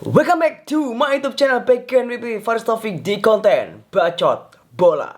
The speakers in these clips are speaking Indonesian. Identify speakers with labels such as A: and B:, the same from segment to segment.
A: Welcome back to my YouTube channel Backend WP Faris Taufik di konten Bacot Bola.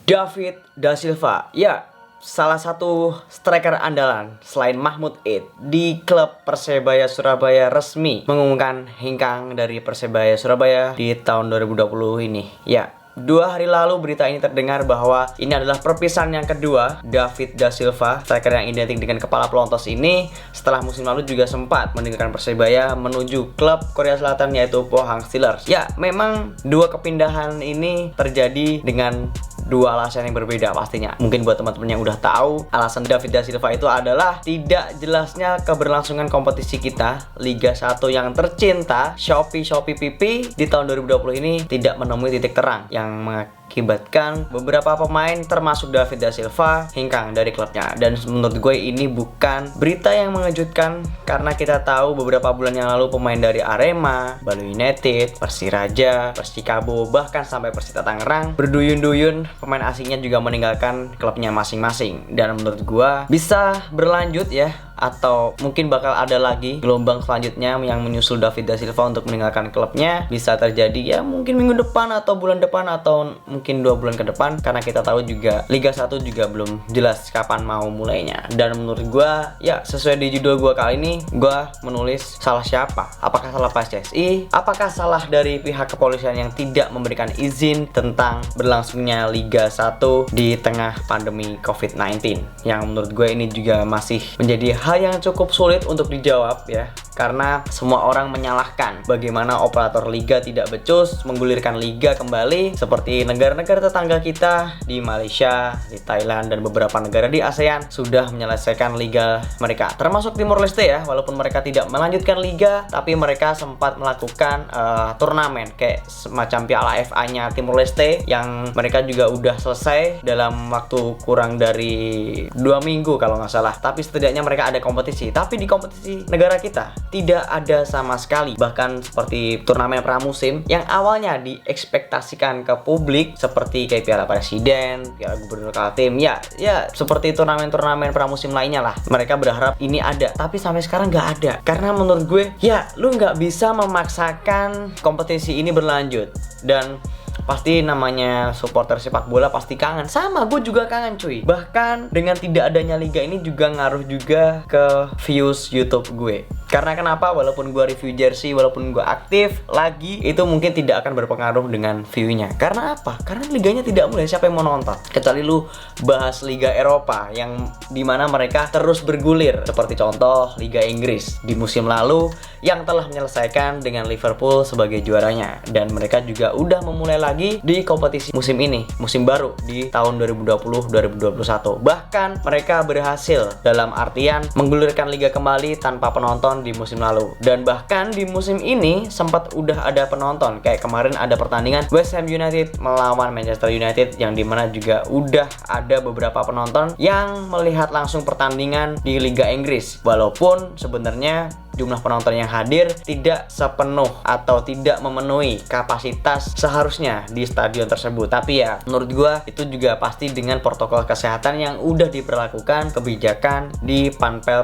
A: David Da Silva, ya, salah satu striker andalan selain Mahmud Eid di klub Persebaya Surabaya resmi mengumumkan hengkang dari Persebaya Surabaya di tahun 2020 ini. Ya, 2 hari lalu berita ini terdengar bahwa ini adalah perpisahan yang kedua David Da Silva, striker yang identik dengan kepala pelontos ini, setelah musim lalu juga sempat meninggalkan Persebaya menuju klub Korea Selatan yaitu Pohang Steelers. Ya, memang 2 kepindahan ini terjadi dengan 2 alasan yang berbeda pastinya. Mungkin buat teman-teman yang udah tahu, alasan David Da Silva itu adalah tidak jelasnya keberlangsungan kompetisi kita Liga 1 yang tercinta, Shopee PP di tahun 2020 ini tidak menemui titik terang yang mengakibatkan beberapa pemain termasuk David Da Silva hengkang dari klubnya. Dan menurut gue ini bukan berita yang mengejutkan karena kita tahu beberapa bulan yang lalu pemain dari Arema, Bali United, Persiraja, Persikabo, bahkan sampai Persita Tangerang berduyun-duyun pemain asingnya juga meninggalkan klubnya masing-masing. Dan menurut gue bisa berlanjut ya, atau mungkin bakal ada lagi gelombang selanjutnya yang menyusul David Da Silva untuk meninggalkan klubnya. Bisa terjadi ya mungkin minggu depan atau bulan depan atau mungkin 2 bulan ke depan, karena kita tahu juga Liga 1 juga belum jelas kapan mau mulainya. Dan menurut gua ya sesuai di judul gua kali ini, gua menulis salah siapa? Apakah salah PSSI? Apakah salah dari pihak kepolisian yang tidak memberikan izin tentang berlangsungnya Liga 1 di tengah pandemi COVID-19? Yang menurut gue ini juga masih menjadi hal yang cukup sulit untuk dijawab ya, karena semua orang menyalahkan bagaimana operator liga tidak becus menggulirkan liga kembali seperti negara-negara tetangga kita di Malaysia, di Thailand, dan beberapa negara di ASEAN sudah menyelesaikan liga mereka, termasuk Timor Leste ya. Walaupun mereka tidak melanjutkan liga, tapi mereka sempat melakukan turnamen kayak semacam Piala FA-nya Timor Leste yang mereka juga udah selesai dalam waktu kurang dari 2 minggu kalau nggak salah. Tapi setidaknya mereka ada kompetisi. Tapi di kompetisi negara kita tidak ada sama sekali. Bahkan seperti turnamen pramusim yang awalnya diekspektasikan ke publik seperti kayak Piala Presiden, Piala Gubernur Kaltim, ya seperti turnamen-turnamen pramusim lainnya lah. Mereka berharap ini ada, tapi sampai sekarang nggak ada. Karena menurut gue, ya lu nggak bisa memaksakan kompetisi ini berlanjut. Dan pasti namanya supporter sepak bola pasti kangen. Sama, gue juga kangen cuy. Bahkan dengan tidak adanya liga ini juga ngaruh juga ke views YouTube gue. Karena kenapa? Walaupun gue review jersey, walaupun gue aktif lagi, itu mungkin tidak akan berpengaruh dengan view-nya. Karena apa? Karena liganya tidak mulai, siapa yang mau nonton? Kecuali lu bahas Liga Eropa yang dimana mereka terus bergulir. Seperti contoh Liga Inggris di musim lalu yang telah menyelesaikan dengan Liverpool sebagai juaranya. Dan mereka juga udah memulai lagi di kompetisi musim ini, musim baru di tahun 2020-2021. Bahkan mereka berhasil dalam artian menggulirkan liga kembali tanpa penonton di musim lalu. Dan bahkan di musim ini sempat udah ada penonton. Kayak kemarin ada pertandingan West Ham United melawan Manchester United yang dimana juga udah ada beberapa penonton yang melihat langsung pertandingan di Liga Inggris. Walaupun sebenarnya jumlah penonton yang hadir tidak sepenuh atau tidak memenuhi kapasitas seharusnya di stadion tersebut. Tapi ya menurut gua itu juga pasti dengan protokol kesehatan yang udah diberlakukan, kebijakan di panpel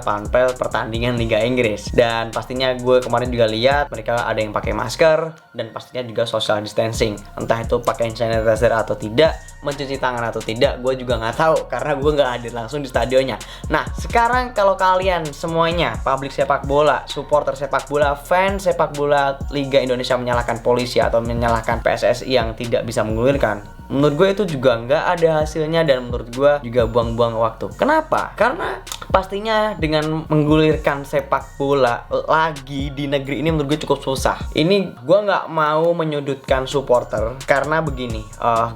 A: pertandingan Liga Inggris. Dan pastinya gue kemarin juga lihat mereka ada yang pakai masker dan pastinya juga social distancing. Entah itu pakai hand sanitizer atau tidak, mencuci tangan atau tidak, gue juga nggak tahu karena gue nggak hadir langsung di stadionnya. Nah sekarang kalau kalian semuanya publik sepak bola, supporter sepak bola, fans sepak bola Liga Indonesia menyalahkan polisi atau menyalahkan PSSI yang tidak bisa menggulirkan, menurut gue itu juga nggak ada hasilnya dan menurut gue juga buang-buang waktu. Kenapa? Karena pastinya dengan menggulirkan sepak bola lagi di negeri ini menurut gue cukup susah. Ini gue nggak mau menyudutkan supporter karena begini,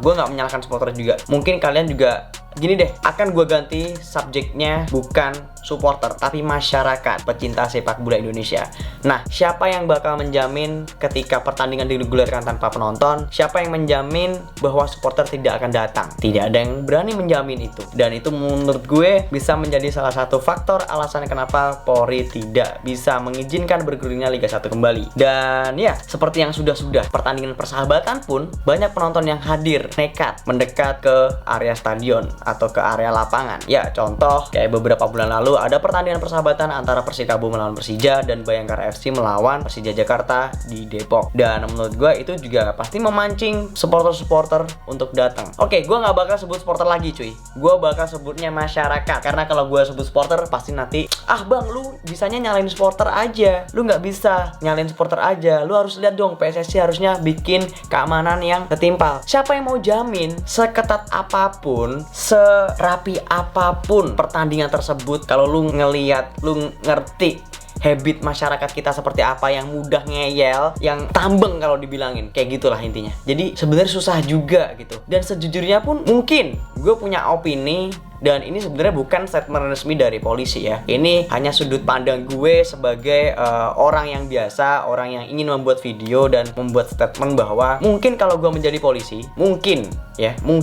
A: gue nggak menyalahkan supporter juga. Mungkin kalian juga gini deh, akan gue ganti subjeknya bukan supporter tapi masyarakat pecinta sepak bola Indonesia. Nah, siapa yang bakal menjamin ketika pertandingan digulirkan tanpa penonton? Siapa yang menjamin bahwa supporter tidak akan datang? Tidak ada yang berani menjamin itu. Dan itu menurut gue bisa menjadi salah satu faktor alasan kenapa Polri tidak bisa mengizinkan bergulirnya Liga 1 kembali. Dan ya, seperti yang sudah-sudah pertandingan persahabatan pun banyak penonton yang hadir nekat mendekat ke area stadion atau ke area lapangan. Ya, contoh kayak beberapa bulan lalu Lalu ada pertandingan persahabatan antara Persikabo melawan Persija dan Bayangkara FC melawan Persija Jakarta di Depok. Dan menurut gue itu juga pasti memancing supporter-supporter untuk datang. Oke, gue nggak bakal sebut supporter lagi cuy. Gue bakal sebutnya masyarakat. Karena kalau gue sebut supporter pasti nanti, ah bang lu bisanya nyalain supporter aja. Lu nggak bisa nyalain supporter aja. Lu harus lihat dong, PSSI harusnya bikin keamanan yang setimpal. Siapa yang mau jamin seketat apapun, serapi apapun pertandingan tersebut, kalau lu ngeliat, lu ngerti habit masyarakat kita seperti apa, yang mudah ngeyel, yang tambeng kalau dibilangin, kayak gitulah intinya. Jadi sebenarnya susah juga gitu. Dan sejujurnya pun mungkin gue punya opini, dan ini sebenarnya bukan statement resmi dari polisi ya. Ini hanya sudut pandang gue sebagai orang yang biasa, orang yang ingin membuat video dan membuat statement bahwa mungkin kalau gue menjadi polisi, mungkin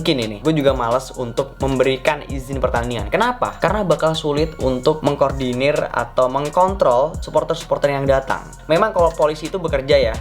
A: ini gue juga malas untuk memberikan izin pertandingan. Kenapa? Karena bakal sulit untuk mengkoordinir atau mengkontrol supporter-supporter yang datang. Memang kalau polisi itu bekerja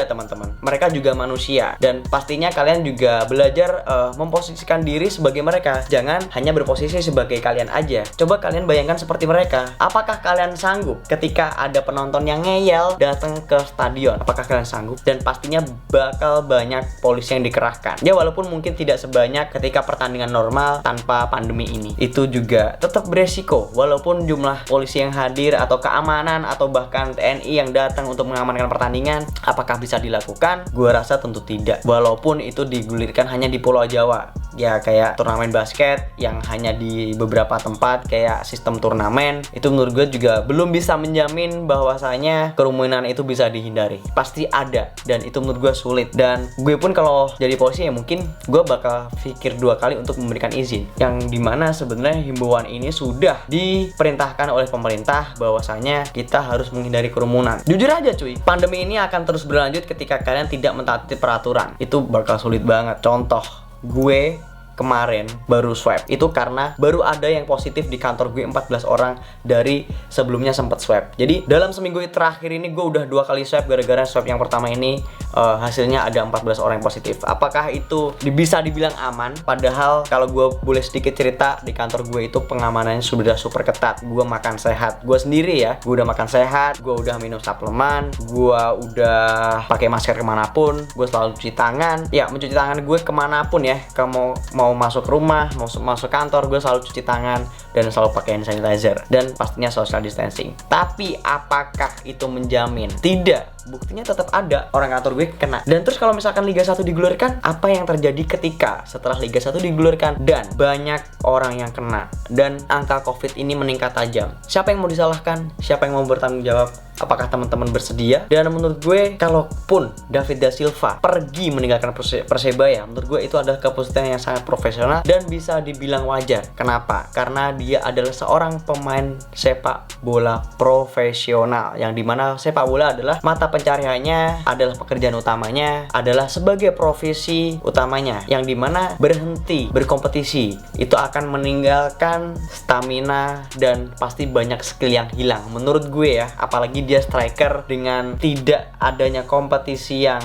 A: teman-teman. Mereka juga manusia, dan pastinya kalian juga belajar memposisikan diri sebagai mereka. Jangan hanya berposisi sebagai kalian aja. Coba kalian bayangkan seperti mereka. Apakah kalian sanggup ketika ada penonton yang ngeyel datang ke stadion? Apakah kalian sanggup? Dan pastinya bakal banyak polisi yang dikerahkan. Ya walaupun mungkin tidak sebanyak ketika pertandingan normal tanpa pandemi ini. Itu juga tetap beresiko. Walaupun jumlah polisi yang hadir atau keamanan atau bahkan TNI yang datang untuk mengamankan pertandingan, apakah bisa dilakukan? Gua rasa tentu tidak. Walaupun itu digulirkan hanya di Pulau Jawa. Ya kayak turnamen basket yang hanya di beberapa tempat kayak sistem turnamen, itu menurut gue juga belum bisa menjamin bahwasanya kerumunan itu bisa dihindari. Pasti ada, dan itu menurut gue sulit. Dan gue pun kalau jadi polisi ya mungkin gue bakal pikir 2 kali untuk memberikan izin, yang dimana sebenarnya himbauan ini sudah diperintahkan oleh pemerintah bahwasanya kita harus menghindari kerumunan. Jujur aja cuy, pandemi ini akan terus berlanjut ketika kalian tidak mentaati peraturan. Itu bakal sulit banget. Contoh, gue kemarin baru swab, itu karena baru ada yang positif di kantor gue 14 orang dari sebelumnya sempat swab. Jadi dalam seminggu terakhir ini gue udah 2 kali swab, gara-gara swab yang pertama ini hasilnya ada 14 orang yang positif. Apakah itu bisa dibilang aman? Padahal kalau gue boleh sedikit cerita, di kantor gue itu pengamanannya sudah super ketat. Gue makan sehat, gue sendiri ya, gue udah makan sehat, gue udah minum suplemen, gue udah pakai masker kemanapun, gue selalu cuci tangan. Ya mencuci tangan gue kemanapun ya, mau masuk rumah, mau masuk kantor, gue selalu cuci tangan dan selalu pakai hand sanitizer, dan pastinya social distancing. Tapi apakah itu menjamin? Tidak. Buktinya tetap ada orang kantor gue kena. Dan terus kalau misalkan Liga 1 digulirkan, apa yang terjadi ketika setelah Liga 1 digulirkan dan banyak orang yang kena dan angka COVID ini meningkat tajam? Siapa yang mau disalahkan? Siapa yang mau bertanggung jawab? Apakah teman-teman bersedia? Dan menurut gue, kalaupun David da Silva pergi meninggalkan Persebaya, menurut gue itu adalah keputusan yang sangat profesional dan bisa dibilang wajar. Kenapa? Karena dia adalah seorang pemain sepak bola profesional, yang dimana sepak bola adalah mata pencariannya, adalah pekerjaan utamanya, adalah sebagai profesi utamanya, yang dimana berhenti berkompetisi itu akan meninggalkan stamina dan pasti banyak skill yang hilang. Menurut gue ya, apalagi dia striker, dengan tidak adanya kompetisi yang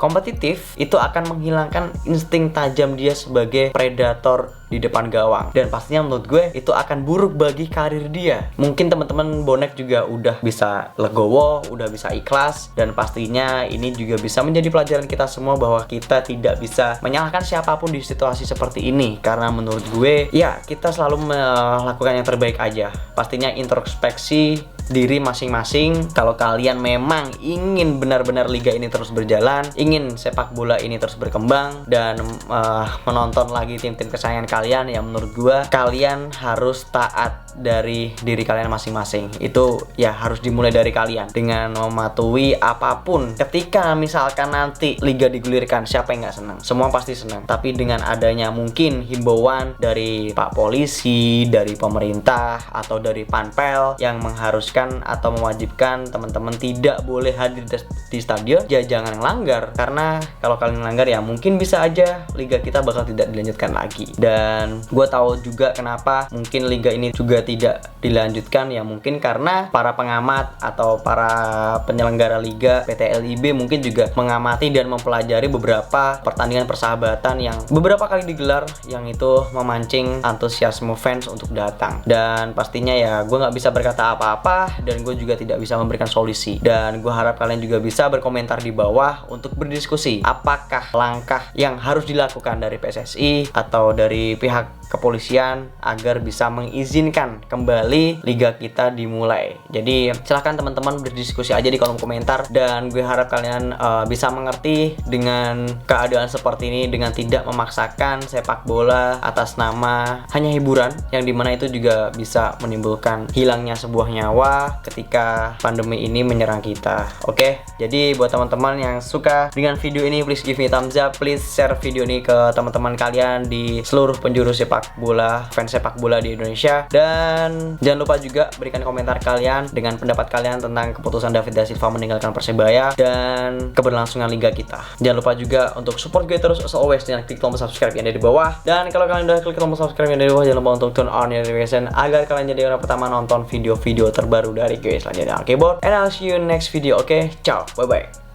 A: kompetitif, itu akan menghilangkan insting tajam dia sebagai predator di depan gawang, dan pastinya menurut gue itu akan buruk bagi karir dia. Mungkin teman-teman bonek juga udah bisa legowo, udah bisa ikhlas, dan pastinya ini juga bisa menjadi pelajaran kita semua bahwa kita tidak bisa menyalahkan siapapun di situasi seperti ini, karena menurut gue ya kita selalu melakukan yang terbaik aja. Pastinya introspeksi diri masing-masing. Kalau kalian memang ingin benar-benar liga ini terus berjalan, ingin sepak bola ini terus berkembang, dan menonton lagi tim-tim kesayangan kalian, ya menurut gua kalian harus taat dari diri kalian masing-masing. Itu ya harus dimulai dari kalian dengan mematuhi apapun. Ketika misalkan nanti liga digulirkan, siapa yang nggak senang? Semua pasti senang. Tapi dengan adanya mungkin himbauan dari Pak Polisi, dari pemerintah, atau dari Panpel yang mengharuskan mengharuskan atau mewajibkan teman-teman tidak boleh hadir di stadion, ya jangan langgar. Karena kalau kalian langgar ya mungkin bisa aja liga kita bakal tidak dilanjutkan lagi. Dan gue tahu juga kenapa mungkin liga ini juga tidak dilanjutkan, ya mungkin karena para pengamat atau para penyelenggara liga PT LIB mungkin juga mengamati dan mempelajari beberapa pertandingan persahabatan yang beberapa kali digelar, yang itu memancing antusiasme fans untuk datang. Dan pastinya ya gue nggak bisa berkata apa-apa, dan gue juga tidak bisa memberikan solusi. Dan gue harap kalian juga bisa berkomentar di bawah untuk berdiskusi apakah langkah yang harus dilakukan dari PSSI atau dari pihak kepolisian agar bisa mengizinkan kembali liga kita dimulai. Jadi silahkan teman-teman berdiskusi aja di kolom komentar, dan gue harap kalian bisa mengerti dengan keadaan seperti ini, dengan tidak memaksakan sepak bola atas nama hanya hiburan, yang dimana itu juga bisa menimbulkan hilangnya sebuah nyawa ketika pandemi ini menyerang kita. Oke, jadi buat teman-teman yang suka dengan video ini, please give me thumbs up, please share video ini ke teman-teman kalian di seluruh penjuru sepak bola, fans sepak bola di Indonesia. Dan jangan lupa juga berikan komentar kalian dengan pendapat kalian tentang keputusan David da Silva meninggalkan Persebaya dan keberlangsungan liga kita. Jangan lupa juga untuk support gue terus as always dengan klik tombol subscribe yang ada di bawah. Dan kalau kalian udah klik tombol subscribe yang ada di bawah, jangan lupa untuk turn on notification agar kalian jadi orang pertama nonton video-video terbaru dari gue selanjutnya. Oke, bot, and I'll see you next video. Oke, ciao, bye bye.